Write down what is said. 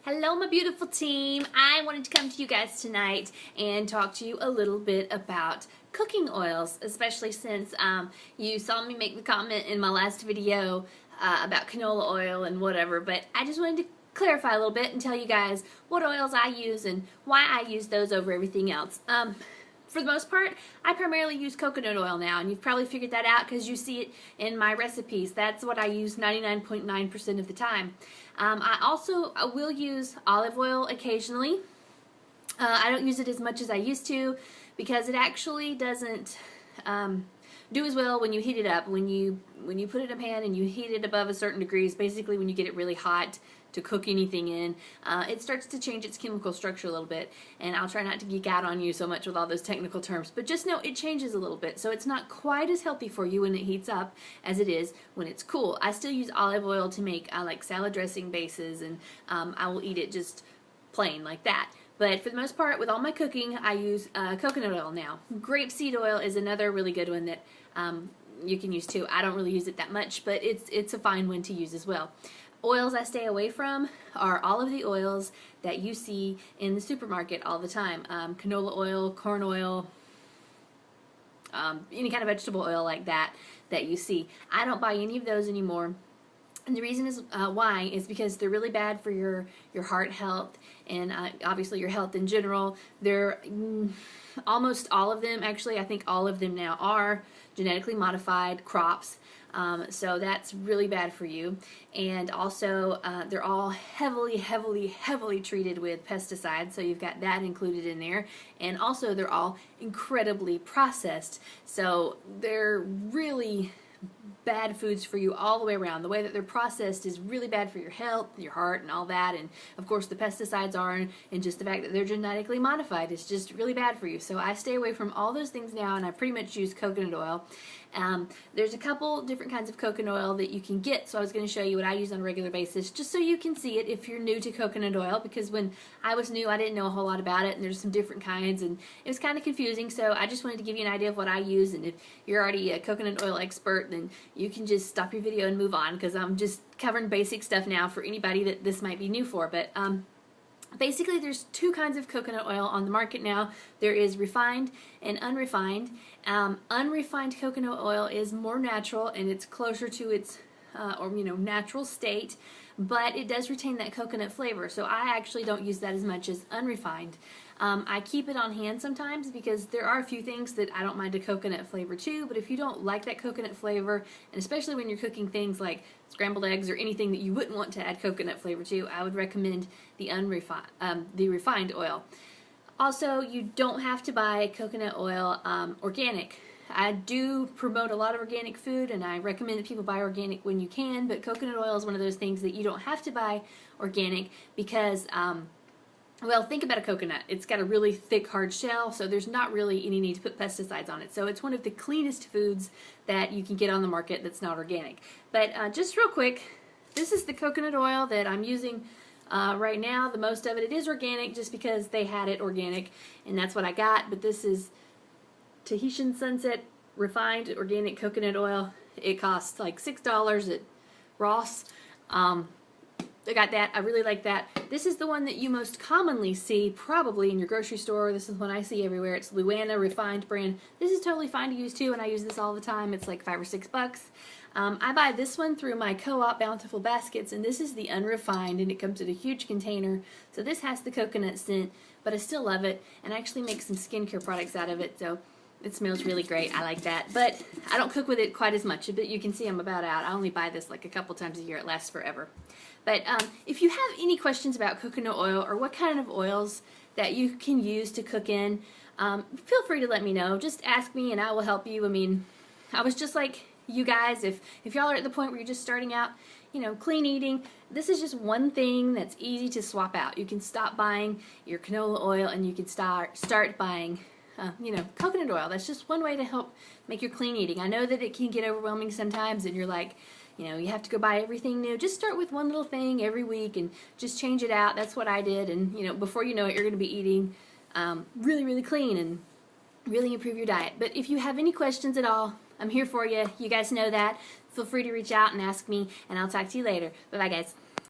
Hello, my beautiful team. I wanted to come to you guys tonight and talk to you a little bit about cooking oils, especially since you saw me make the comment in my last video about canola oil and whatever, but I just wanted to clarify a little bit and tell you guys what oils I use and why I use those over everything else. For the most part, I primarily use coconut oil now, and you've probably figured that out because you see it in my recipes. That's what I use 99.9% of the time. I will use olive oil occasionally. I don't use it as much as I used to because it actually doesn't do as well when you heat it up. When you put it in a pan and you heat it above a certain degrees, basically when you get it really hot to cook anything in, it starts to change its chemical structure a little bit. And I'll try not to geek out on you so much with all those technical terms, but just know it changes a little bit. So it's not quite as healthy for you when it heats up as it is when it's cool. I still use olive oil to make like salad dressing bases, and I will eat it just plain like that. But for the most part, with all my cooking, I use coconut oil now. Grapeseed oil is another really good one that you can use too. I don't really use it that much, but it's a fine one to use as well. Oils I stay away from are all of the oils that you see in the supermarket all the time. Canola oil, corn oil, any kind of vegetable oil like that you see. I don't buy any of those anymore. And the reason is why is because they're really bad for your heart health and obviously your health in general. They're almost all of them, actually I think all of them now are genetically modified crops. So that's really bad for you. And also they're all heavily treated with pesticides, so you've got that included in there. And also they're all incredibly processed, so they're really bad foods for you all the way around. The way that they're processed is really bad for your health, your heart, and all that. And of course the pesticides are, and just the fact that they're genetically modified is just really bad for you. So I stay away from all those things now, and I pretty much use coconut oil. There's a couple different kinds of coconut oil that you can get, so I was going to show you what I use on a regular basis just so you can see it if you're new to coconut oil, because when I was new I didn't know a whole lot about it, and there's some different kinds and it was kind of confusing, so I just wanted to give you an idea of what I use. And if you're already a coconut oil expert, then you can just stop your video and move on, because I'm just covering basic stuff now for anybody that this might be new for. But basically there's two kinds of coconut oil on the market now. There is refined and unrefined. Unrefined coconut oil is more natural and it's closer to its natural state, but it does retain that coconut flavor, so I actually don't use that as much as unrefined. I keep it on hand sometimes because there are a few things that I don't mind a coconut flavor to, but if you don't like that coconut flavor, and especially when you're cooking things like scrambled eggs or anything that you wouldn't want to add coconut flavor to, I would recommend the refined oil. Also, you don't have to buy coconut oil organic. I do promote a lot of organic food, and I recommend that people buy organic when you can, but coconut oil is one of those things that you don't have to buy organic because well, think about a coconut. It's got a really thick, hard shell, so there's not really any need to put pesticides on it. So it's one of the cleanest foods that you can get on the market that's not organic. But just real quick, this is the coconut oil that I'm using right now. The most of it is organic just because they had it organic, and that's what I got. But this is Tahitian Sunset refined organic coconut oil. It costs like $6 at Ross. I got that. I really like that. This is the one that you most commonly see probably in your grocery store. This is one I see everywhere. It's Luana refined brand. This is totally fine to use too, and I use this all the time. It's like $5 or $6. I buy this one through my co-op Bountiful Baskets, and this is the unrefined, and it comes in a huge container. So this has the coconut scent, but I still love it, and I actually make some skincare products out of it, so it smells really great. I like that, but I don't cook with it quite as much. But you can see I'm about out. I only buy this like a couple times a year. It lasts forever. But if you have any questions about coconut oil or what kind of oils that you can use to cook in, feel free to let me know. Just ask me and I will help you. I mean, I was just like you guys. If y'all are at the point where you're just starting out, clean eating, this is just one thing that's easy to swap out. You can stop buying your canola oil and you can start buying coconut oil. That's just one way to help make your clean eating. I know that it can get overwhelming sometimes and you're like, you have to go buy everything new. Just start with one little thing every week and just change it out. That's what I did, and before you know it, you're going to be eating really clean and really improve your diet. But if you have any questions at all, I'm here for you. You guys know that. Feel free to reach out and ask me, and I'll talk to you later. Bye-bye, guys.